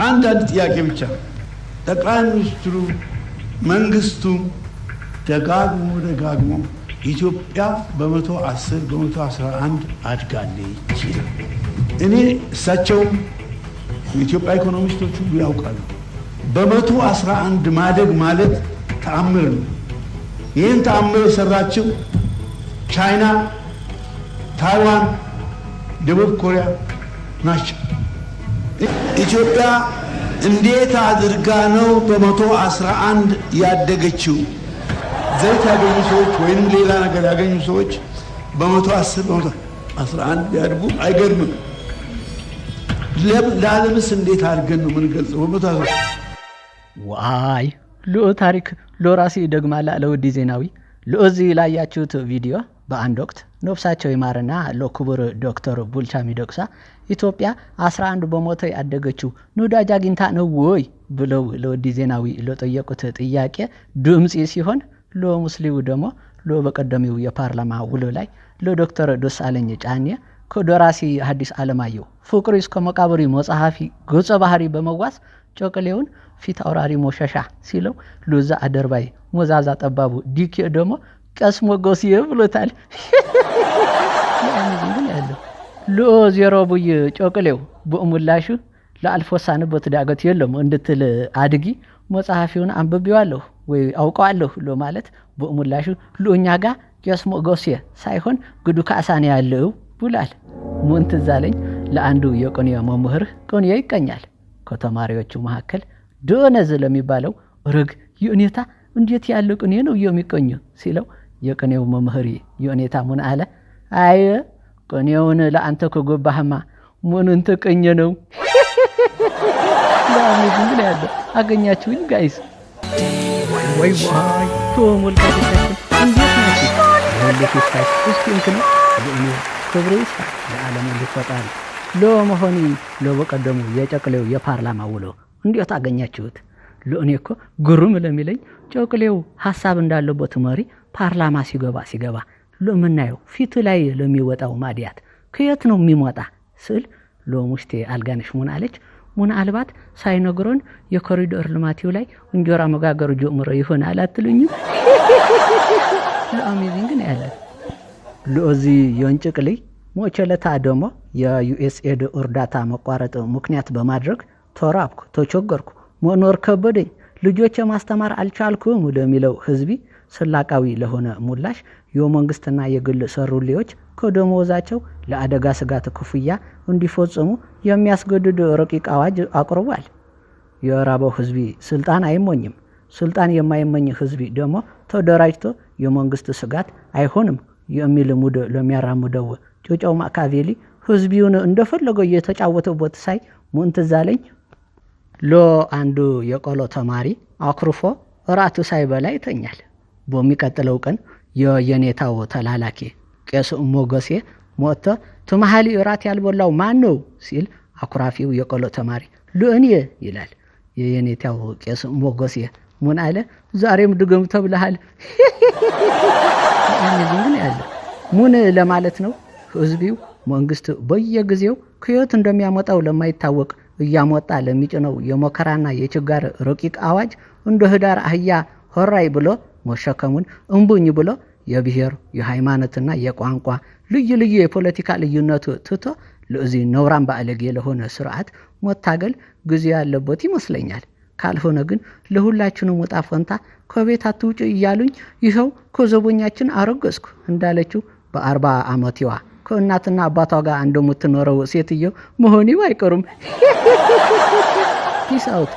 አንድ ጥያቄ ብቻ ጠቅላይ ሚኒስትሩ መንግስቱ ደጋግሞ ኢትዮጵያ በ110 በ111 አድጋለች ይላል። እኔ እሳቸውም የኢትዮጵያ ኢኮኖሚስቶቹ ያውቃሉ። በ111 ማደግ ማለት ተአምር ነው። ይህን ተአምር የሰራችው ቻይና፣ ታይዋን፣ ደቡብ ኮሪያ ናቸው። ኢትዮጵያ እንዴት አድርጋ ነው በ111 ያደገችው? ዘይት ያገኙ ሰዎች ወይንም ሌላ ነገር ያገኙ ሰዎች በ110 በ111 ቢያድጉ አይገርምም። ለዓለምስ እንዴት አድርገን ነው የምንገልጸው? ዋይ ልኦ ታሪክ ሎራሲ ደግማላ ለውዲ ዜናዊ ለዚህ ላያችሁት ቪዲዮ በአንድ ወቅት ነፍሳቸው ይማርና ለክቡር ዶክተር ቡልቻ ሚደቅሳ ኢትዮጵያ 11 በመቶ ያደገችው ነዳጅ አግኝታ ነው ወይ ብለው ለውዲ ዜናዊ ለጠየቁት ጥያቄ ድምጽ ሲሆን ለሙስሊሙ ደግሞ ለበቀደሚው የፓርላማ ውሎ ላይ ለዶክተር ደሳለኝ ጫኔ ከደራሲ ሐዲስ ዓለማየሁ ፍቅር እስከ መቃብር መጽሐፊ ገጸ ባህሪ በመዋስ ጮቅሌውን ፊት አውራሪ ሞሸሻ ሲለው ለዛ አደርባይ ሞዛዛ ጠባቡ ዲክ ደግሞ ቀስሞ ጎሲየ ብሎታል። ለአንዱ ያለው ዜሮ ቡይ ጮቅሌው በእሙላሹ ለአልፎሳንበት ዳገት የለም እንድትል አድጊ መጽሐፊውን አንብቤዋለሁ ወይ አውቀዋለሁ ለማለት በእሙላሹ ለኛ ጋር ቀስሞ ጎሲየ ሳይሆን ግዱ ካሳኔ ያለው ብሏል። ምን ትዛለኝ ለአንዱ የቆኔ መምህር ቆኔ ይቀኛል ከተማሪዎቹ መካከል ዶነዝ ለሚባለው ርግ የኔታ እንዴት ያለ ቆኔ ነው የሚቀኙ ሲለው የቆኔው መምህር የኔታ ምን አለ? አይ ቆኔውን ለአንተ ከጎባህማ ምኑን ተቀኘ ነው። ለምን ግን ያለ አገኛችሁኝ ጋይስ? ወይ ተሞልካችሁ እንዴት ነው ወልከታች እስኪ ነው ክብሬስ ለዓለም ሊፈጣል ለመሆኒ ለበቀደሙ የጨቅሌው የፓርላማ ውሎ እንዴት አገኛችሁት? ለእኔ እኮ ግሩም ለሚለኝ ጨቅሌው ሐሳብ እንዳለበት መሪ ፓርላማ ሲገባ ለምናየው ፊቱ ላይ ለሚወጣው ማዲያት ከየት ነው የሚመጣ ስል ለሙሽቴ አልጋነሽ ምን አለች? ምናልባት ሳይነግሮን የኮሪዶር ልማቲው ላይ እንጀራ መጋገሩ ጀምሮ ይሆናል አትሉኝም? ለአሜዚንግ ነው ያለ ለዚ የንጭቅሊ ሞቸለታ ደግሞ የዩኤስኤድ እርዳታ መቋረጥ ምክንያት በማድረግ ተራብኩ፣ ተቸገርኩ፣ መኖር ከበደኝ፣ ልጆቼ ማስተማር አልቻልኩም ለሚለው ህዝቢ ስላቃዊ ለሆነ ሙላሽ የመንግስትና የግል ሰሩልዮች ከደሞዛቸው ለአደጋ ስጋት ክፍያ እንዲፈጽሙ የሚያስገድድ ረቂቅ አዋጅ አቅርቧል። የራበው ህዝቢ ስልጣን አይሞኝም። ስልጣን የማይመኝ ህዝቢ ደግሞ ተደራጅቶ የመንግስት ስጋት አይሆንም የሚል ሙድ ለሚያራምደው ጮጫው ማካቬሊ ህዝቢውን እንደፈለገው እየተጫወተበት ሳይ ምን ትዛለኝ? አንዱ የቆሎ ተማሪ አክሩፎ እራቱ ሳይበላ ይተኛል። በሚቀጥለው ቀን የኔታው ተላላኪ ቄስ ሞገሴ ሞተ ተማሃሊ እራት ያልበላው ማን ነው ሲል አኩራፊው የቆሎ ተማሪ ለእኔ ይላል። የኔታው ቄስ ሞገሴ ምን አለ? ዛሬም ድገም ተብለሃል። ግን ያለ ምን ለማለት ነው? ህዝቢው መንግስት በየጊዜው ከየት እንደሚያመጣው ለማይታወቅ እያመጣ ለሚጭነው የመከራና የችጋር ረቂቅ አዋጅ እንደ ህዳር አህያ ሆራይ ብሎ መሸከሙን እምቡኝ ብሎ የብሔር የሃይማኖትና የቋንቋ ልዩ የፖለቲካ ልዩነት ትቶ ለዚህ ነውራን ባለጌ ለሆነ ስርዓት መታገል ጊዜ ያለበት ይመስለኛል። ካልሆነ ግን ለሁላችንም ወጣ ፈንታ ከቤት አትውጪ እያሉኝ ይኸው ከዘቦኛችን አረገዝኩ እንዳለችው በ40 ዓመትዋ ከእናትና አባቷ ጋር እንደምትኖረው ሴትዮ መሆኑ አይቀርም። ፒስ አውት